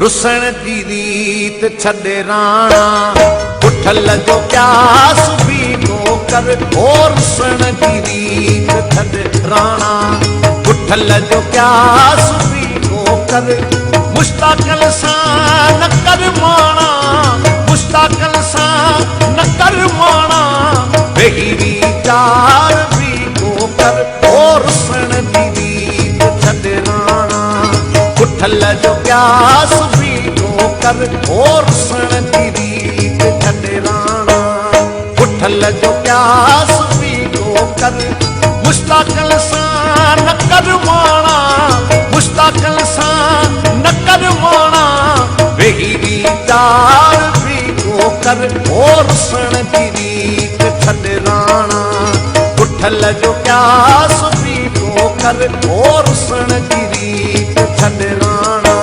रुसण जी रीत छॾे राणा उठल जो प्यास भी को कर ओ रुसण जी रीत छॾे राणा उठल जो प्यास भी को कर मुश्ताकल सां न कर माणा मुश्ताकल सां न कर माणा बेहिरी चार भी को कर ओ रुसण जी रीत छॾे राणा उठल जो प्यास भी को कर ओ रुसण जी रीत छॾे राणा उठल जो प्यास भी को कर मुश्ताकल सां न कर माणा मुश्ताकल सां न कर माणा बेहिरी चार भी को कर ओ रुसण जी रीत छॾे राणा उठल जो प्यास भी को कर ओ रुसण जी रीत छॾे राणा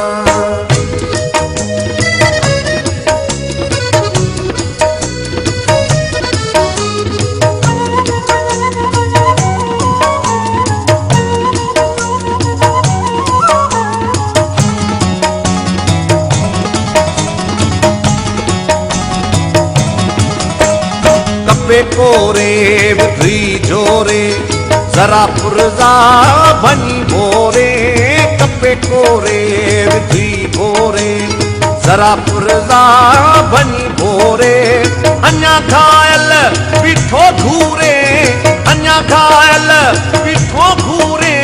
कोरे विधी जोरे जरा पुरजा बनी बोरे कपे कोरे विधी बोरे जरा पुरजा बनी बोरे अन्या घायल पीठो घूरे अन्या घायल पीठो घूरे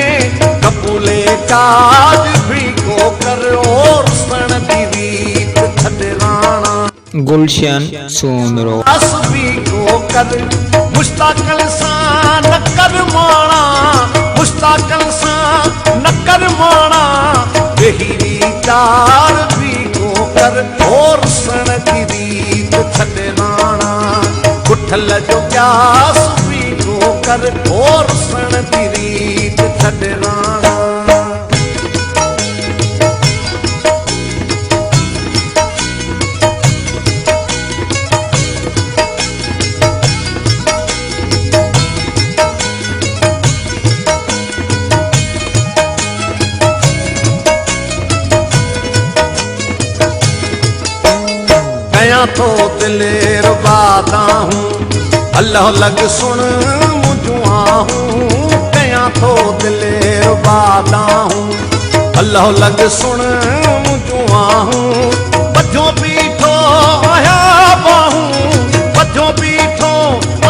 कपूले काज भी को कर और रुसण जी रीत छॾे राणा गुलशन सोनरो कर मुश्ताकल सां न कर माणा मुश्ताकल सां न कर माणा बेहिरी चार भी को कर और रुसण जी रीत छॾे राणा उठल जो प्यास भी को कर और रुसण जी रीत छॾे राणा तो दिले रुबादा हूँ अल्लाह लग सुन मुझुआ हूँ कया तो दिले रुबादा हूँ अल्लाह लग सुन मुझुआ हूँ बजो बीठो आया बाहूँ बजो बीठो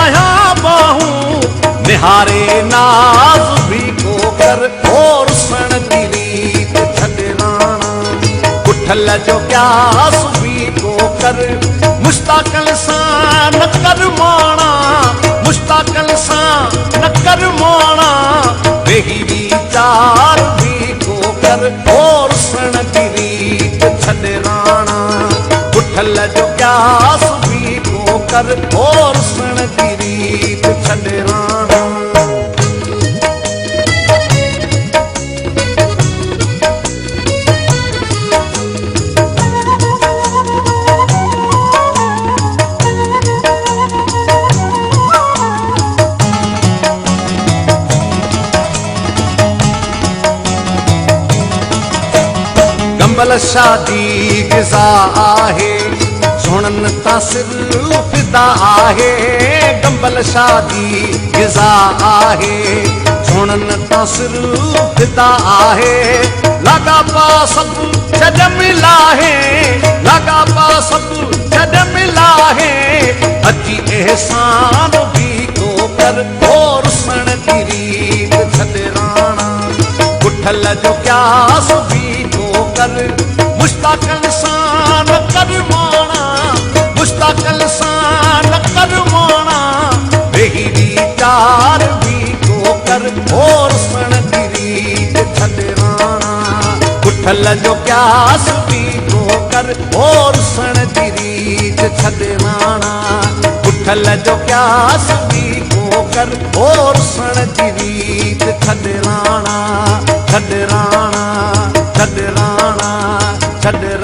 आया बाहूँ निहारे नाज भी को कर और रुसण जी रीत छॾे राणा उठल जो प्यास भी को कर मुश्ताकल सां न कर माणा मुश्ताकल सां न कर माणा बेहिरी चार भी को कर और रुसण जी रीत छॾे राणा उठल जो प्यास भी को कर और रुसण जी रीत छॾे राणा गंबल शादी गिज़ा आहे सुणन तां सिर फिदा आहे गंबल शादी गिज़ा आहे सुणन तां सिर फिदा आहे लगा पा सब छॾ मिला है लगा पा सब छॾ मिला है अची एहसान भी को कर और रुसण जी रीत छॾे राणा उठल जो प्यास भी कर मुश्ताकल सां न कर माणा मुश्ताकल सां न कर माणा बेहिरी चार भी को कर और रुसण जी रीत छॾे राणा उठल जो प्यास भी को कर और रुसण जी रीत छॾे राणा उठल जो प्यास भी को कर और रुसण जी रीत छॾे राणा छॾे राणा छॾे राणा छॾे